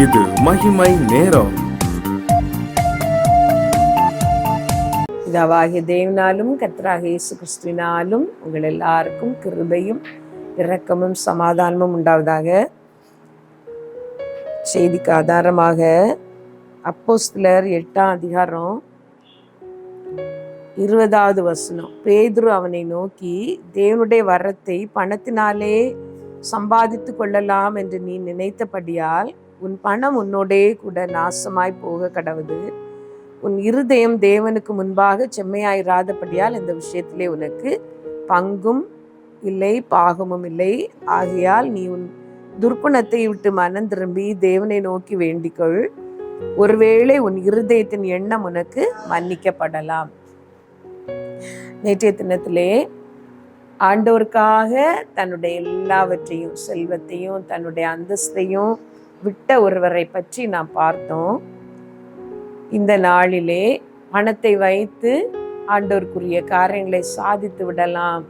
இது மகிமை நேரம். பிதாவாகிய தேவனாலும் கர்த்தராகிய இயேசு கிறிஸ்துவினாலும் உங்கள் எல்லாருக்கும் கிருபையும் இரக்கமும் சமாதானமும் உண்டாவதாக. செய்திக்கு ஆதாரமாக அப்போஸ்தலர் 8ஆம் அதிகாரம் 20வது வசனம். பேதுரு அவனை நோக்கி, தேவனுடைய வரத்தை பணத்தினாலே சம்பாதித்து கொள்ளலாம் என்று நீ நினைத்தபடியால் உன் பணம் உன்னோடே கூட நாசமாய் போக கடவுது. உன் இருதயம் தேவனுக்கு முன்பாக செம்மையாயிராதபடியால் இந்த விஷயத்திலே உனக்கு பங்கும் இல்லை பாகமும் இல்லை. ஆகையால் நீ உன் துர்க்குணத்தை விட்டு மனம் திரும்பி தேவனை நோக்கி வேண்டிக்கொள். ஒருவேளை உன் இருதயத்தின் எண்ணம் உனக்கு மன்னிக்கப்படலாம். நேற்றைய தினத்திலே ஆண்டவருக்காக தன்னுடைய எல்லாவற்றையும், செல்வத்தையும் தன்னுடைய அந்தஸ்தையும் விட்ட ஒருவரை பற்றி நாம் பார்த்தோம். இந்த நாளிலே பணத்தை வைத்து ஆண்டவருக்குரிய காரியங்களை சாதித்து விடலாம்,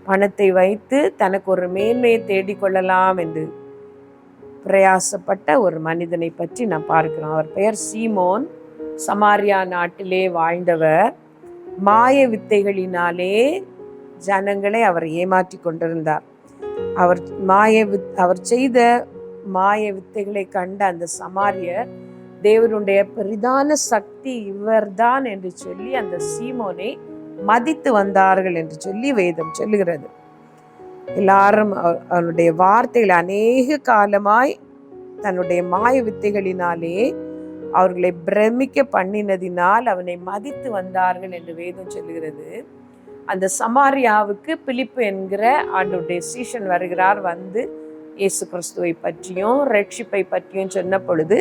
பணத்தை வைத்து தனக்கு ஒரு மேன்மையை தேடிக்கொள்ளலாம் என்று பிரயாசப்பட்ட ஒரு மனிதனை பற்றி நாம் பார்க்கிறோம். அவர் பெயர் சீமோன். சமாரியா நாட்டிலே வாழ்ந்தவர். மாய வித்தைகளினாலே ஜனங்களை அவர் ஏமாற்றி கொண்டிருந்தார். அவர் செய்த மாய வித்தைகளை கண்ட அந்த சமாரியர் தேவனுடைய பெரிதான சக்தி இவர்தான் என்று சொல்லி அந்த சீமோனை மதித்து வந்தார்கள் என்று சொல்லி வேதம் சொல்லுகிறது. எல்லாரும் அவருடைய வார்த்தைகளை அநேக காலமாய் தன்னுடைய மாய வித்தைகளினாலே அவர்களை பிரமிக்க பண்ணினதினால் அவனை மதித்து வந்தார்கள் என்று வேதம் சொல்லுகிறது. அந்த சமாரியாவுக்கு பிலிப்பு என்கிற ஆண்டவருடைய சீஷன் வருகிறார். வந்து இயேசு கிறிஸ்துவை பற்றியும் ரட்சிப்பை பற்றியும் சொன்ன பொழுது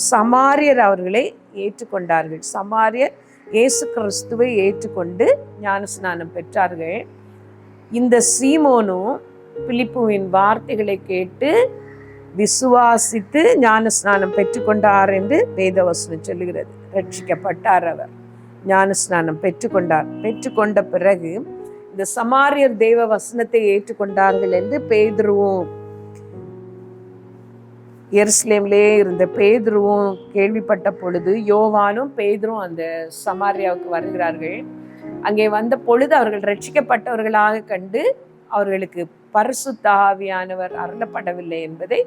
சமாரியர் அவர்களை ஏற்றுக்கொண்டார்கள். சமாரியர் இயேசு கிறிஸ்துவை ஏற்றுக்கொண்டு ஞானஸ்நானம் பெற்றார்கள். இந்த சீமோனும் பிலிப்புவின் வார்த்தைகளை கேட்டு விசுவாசித்து ஞானஸ்நானம் பெற்றுக்கொண்டார் என்று வேதவசனம் சொல்லுகிறது. ரட்சிக்கப்பட்டார். அவர் ஞானஸ்நானம் பெற்றுக்கொண்டார். பெற்றுக்கொண்ட பிறகு இந்த சமாரியர் தேவ வசனத்தை ஏற்றுக்கொண்டார்கள் என்று பேதுருவும், எருசலேமிலே இருந்த பேதுருவும் கேள்விப்பட்ட பொழுது யோவானும் பேதுரும் அந்த சமாரியாவுக்கு வருகிறார்கள். அங்கே வந்த பொழுது அவர்கள் ரட்சிக்கப்பட்டவர்களாக கண்டு அவர்களுக்கு பரிசுத்த ஆவியானவர் அருளப்படவில்லை என்பதை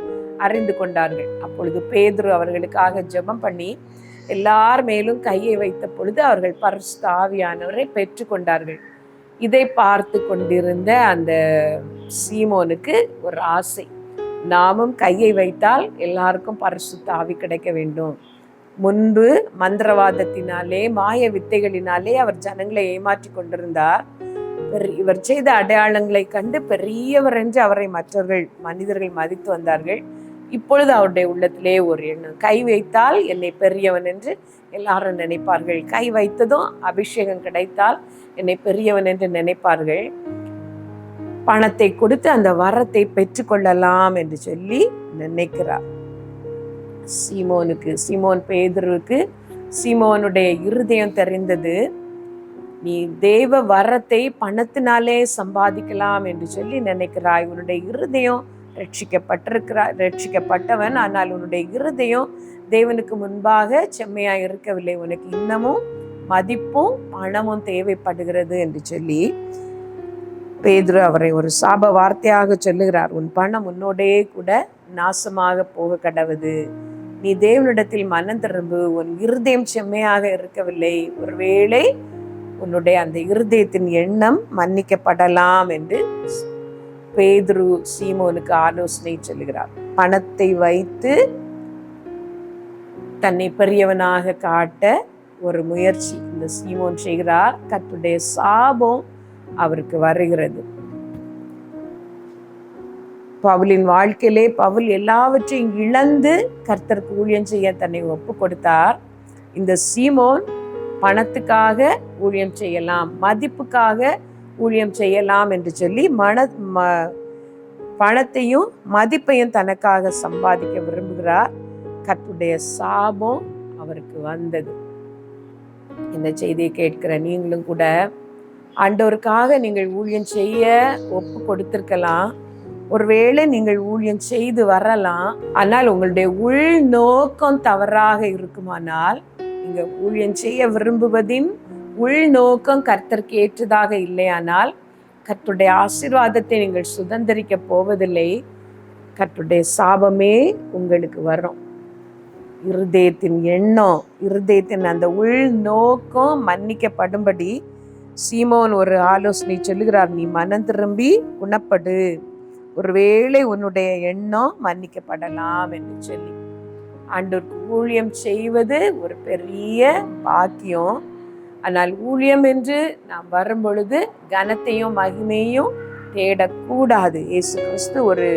அறிந்து கொண்டார்கள். அப்பொழுது பேதுரு அவர்களுக்காக ஜெபம் பண்ணி எல்லார் மேலும் கையை வைத்த பொழுது அவர்கள் பரிசுத்த ஆவியானவரை பெற்று கொண்டார்கள். இதை பார்த்து கொண்டிருந்த அந்த சீமோனுக்கு ஒரு ஆசை, நாமும் கையை வைத்தால் எல்லாருக்கும் பரிசுத்த ஆவி கிடைக்க வேண்டும். முன்பு மந்திரவாதத்தினாலே மாய வித்தைகளினாலே அவர் ஜனங்களை ஏமாற்றி கொண்டிருந்தார். இவர் செய்த அடையாளங்களை கண்டு பெரியவர் என்று அவரை மற்றவர்கள் மனிதர்கள் மதித்து வந்தார்கள். இப்பொழுது அவருடைய உள்ளத்திலே ஒரு எண்ணம், கை வைத்தால் என்னை பெரியவன் என்று எல்லாரும் நினைப்பார்கள். கை வைத்ததும் அபிஷேகம் கிடைத்தால் என்னை பெரியவன் என்று நினைப்பார்கள். பணத்தை கொடுத்து அந்த வரத்தை பெற்றுக்கொள்ளலாம் என்று சொல்லி நினைக்கிறார். சீமோன் பேதுருவுக்கு சீமோனுடைய இருதயம் தெரிந்தது. நீ தேவ வரத்தை பணத்தினாலே சம்பாதிக்கலாம் என்று சொல்லி நினைக்கிறாய். உன்னுடைய இருதயம் ரட்சிக்கப்பட்டவன், ஆனால் உன்னுடைய இருதயம் தேவனுக்கு முன்பாக செம்மையாக இருக்கவில்லை. உனக்கு இன்னமும் மதிப்பும் பணமும் தேவைப்படுகிறது என்று சொல்லி பேதுரு அவரை ஒரு சாப வார்த்தையாக சொல்லுகிறார். உன் பணம் உன்னோடே கூட நாசமாக போக கடவுது. நீ தேவனிடத்தில் மனம் திரும்பு. உன் இருதயம் செம்மையாக இருக்கவில்லை. ஒருவேளை உன்னுடைய அந்த இருதயத்தின் எண்ணம் மன்னிக்கப்படலாம் என்று பேதுரு சீமோனுக்கு ஆலோசனை சொல்லுகிறார். பணத்தை வைத்து தன்னை பெரியவனாக காட்ட ஒரு முயற்சி இந்த சீமோன் செய்கிறார். கர்த்தருடைய சாபம் அவருக்கு வருகிறது. பவுலின் வாழ்க்கையிலே பவுல் எல்லாவற்றையும் இழந்து கர்த்தருக்கு ஊழியம் செய்ய தன்னை ஒப்பு கொடுத்தார். இந்த சீமோன் பணத்துக்காக ஊழியம் செய்யலாம், மதிப்புக்காக ஊழியம் செய்யலாம் என்று சொல்லி பணத்தையும் மதிப்பையும் தனக்காக சம்பாதிக்க விரும்புகிறார். கர்த்தருடைய சாபம் அவருக்கு வந்தது. இந்த செய்தியை கேட்கிற நீங்களும் கூட ஆண்டவருக்காக நீங்கள் ஊழியம் செய்ய ஒப்பு கொடுத்திருக்கலாம். ஒருவேளை நீங்கள் ஊழியம் செய்து வரலாம், ஆனால் உங்களுடைய உள் நோக்கம் தவறாக இருக்குமானால், நீங்க ஊழியம் செய்ய விரும்புவதின் உள் நோக்கம் கர்த்தருக்கு ஏற்றதாக இல்லையானால், கர்த்தருடைய ஆசீர்வாதத்தை நீங்கள் சுதந்திரிக்க போவதில்லை. கர்த்தருடைய சாபமே உங்களுக்கு வரும். இருதயத்தின் எண்ணம், இருதயத்தின் அந்த உள் நோக்கம் மன்னிக்கப்படும்படி சீமோன் ஒரு ஆலோசனை சொல்லுகிறார். நீ மனம் திரும்பி குணப்படு, ஒருவேளை உன்னுடைய எண்ணம் மன்னிக்கப்படலாம் என்று சொல்லி. ஆண்டவருக்கு ஊழியம் செய்வது ஒரு பெரிய பாக்கியம். ஆனால் ஊழியம் என்று நாம் வரும் பொழுது கனத்தையும் மகிமையும் தேடக்கூடாது. இயேசு கிறிஸ்து ஒரு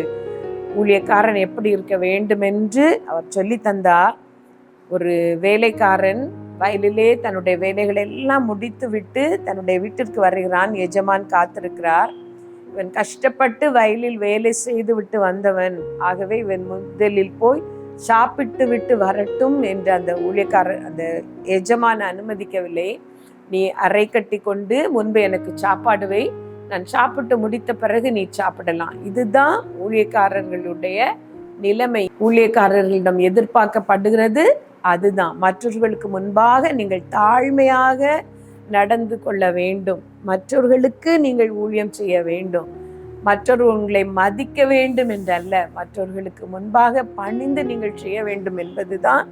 ஊழியக்காரன் எப்படி இருக்க வேண்டும் என்று அவர் சொல்லி தந்தார். ஒரு வேலைக்காரன் வயலிலே தன்னுடைய வேலைகளை எல்லாம் முடித்து விட்டு தன்னுடைய வீட்டிற்கு வருகிறான். எஜமான் காத்திருக்கிறார். இவன் கஷ்டப்பட்டு வயலில் வேலை செய்து விட்டு வந்தவன், ஆகவே இவன் முதலில் போய் சாப்பிட்டு விட்டு வரட்டும் என்று அந்த ஊழியக்காரர், அந்த எஜமான் அனுமதிக்கவில்லை. நீ அறை கட்டி கொண்டு முன்பு எனக்கு சாப்பாடு வை, நான் சாப்பிட்டு முடித்த பிறகு நீ சாப்பிடலாம். இதுதான் ஊழியக்காரர்களுடைய நிலைமை. ஊழியக்காரர்களிடம் எதிர்பார்க்கப்படுகிறது அதுதான். மற்றவர்களுக்கு முன்பாக நீங்கள் தாழ்மையாக நடந்து கொள்ள வேண்டும். மற்றவர்களுக்கு நீங்கள் ஊழியம் செய்ய வேண்டும். மற்றவர்கள் உங்களை மதிக்க வேண்டும் என்றல்ல, மற்றவர்களுக்கு முன்பாக பணிந்து நீங்கள் செய்ய வேண்டும் என்பதுதான்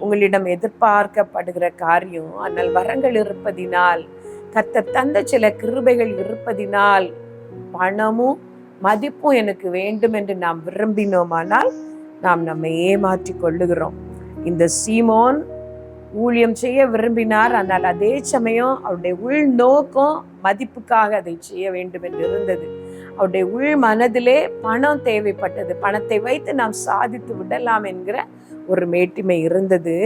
உங்களிடம் எதிர்பார்க்கப்படுகிற காரியம். ஆனால் வரங்கள் இருப்பதினால், கர்த்தர் தந்த சில கிருபைகள் இருப்பதினால், பணமும் மதிப்பும் எனக்கு வேண்டும் என்று நாம் விரும்பினோமானால் நாம் நம்மை ஏமாற்றி கொள்ளுகிறோம். இந்த சீமோன் ஊழியம் செய்ய விரும்பினார். ஆனால் அதே சமயம் அவருடைய உள் நோக்கம் மதிப்புக்காக அதை செய்ய வேண்டும் என்று இருந்தது. அவருடைய உள் மனதிலே பணம் தேவைப்பட்டது. பணத்தை வைத்து நாம் சாதித்து விடலாம் என்கிற ஒரு மேட்டிமை இருந்தது.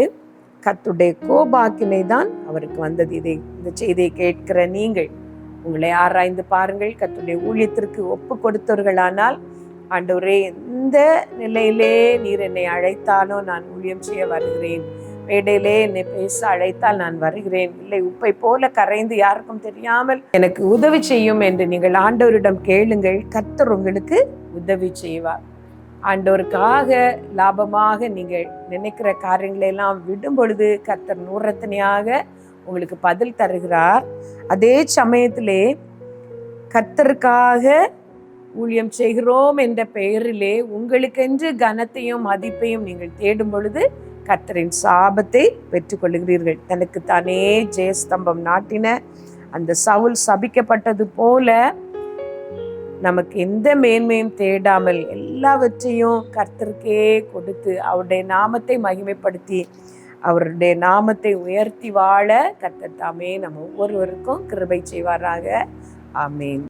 கர்த்தருடைய கோபாக்கினை தான் அவருக்கு வந்தது. இந்த செய்தியை கேட்கிற நீங்கள் உங்களை ஆராய்ந்து பாருங்கள். கர்த்தருடைய ஊழியத்திற்கு ஒப்பு கொடுத்தவர்களானால், ஆண்டவரே எந்த நிலையிலே நீர் என்னை அழைத்தாலோ நான் ஊழியம் செய்ய வருகிறேன், மேடையிலே என்னை பேச அழைத்தால் நான் வருகிறேன், இல்லை உப்பை போல கரைந்து யாருக்கும் தெரியாமல் எனக்கு உதவி செய்யும் என்று நீங்கள் ஆண்டவரிடம் கேளுங்கள். கர்த்தர் உங்களுக்கு உதவி செய்வார். ஆண்டவருக்காக லாபமாக நீங்கள் நினைக்கிற காரியங்களை எல்லாம் விடும் பொழுது கர்த்தர் நூறத்தனையாக உங்களுக்கு பதில் தருகிறார். அதே சமயத்திலே கர்த்தருக்காக ஊழியம் செய்கிறோம் என்ற பெயரிலே உங்களுக்கென்று கனத்தையும் மதிப்பையும் நீங்கள் தேடும் பொழுது கர்த்தரின் சாபத்தை பெற்றுக்கொள்கிறீர்கள். தனக்கு தானே ஜெயஸ்தம்பம் நாட்டின அந்த சவுல் சபிக்கப்பட்டது போல நமக்கு எந்த மேன்மையும் தேடாமல் எல்லாவற்றையும் கர்த்தருக்கே கொடுத்து அவருடைய நாமத்தை மகிமைப்படுத்தி அவருடைய நாமத்தை உயர்த்தி வாழ கர்த்தர் தாமே நம்ம ஒவ்வொருவருக்கும் கிருபை செய்வாராக. ஆமென்.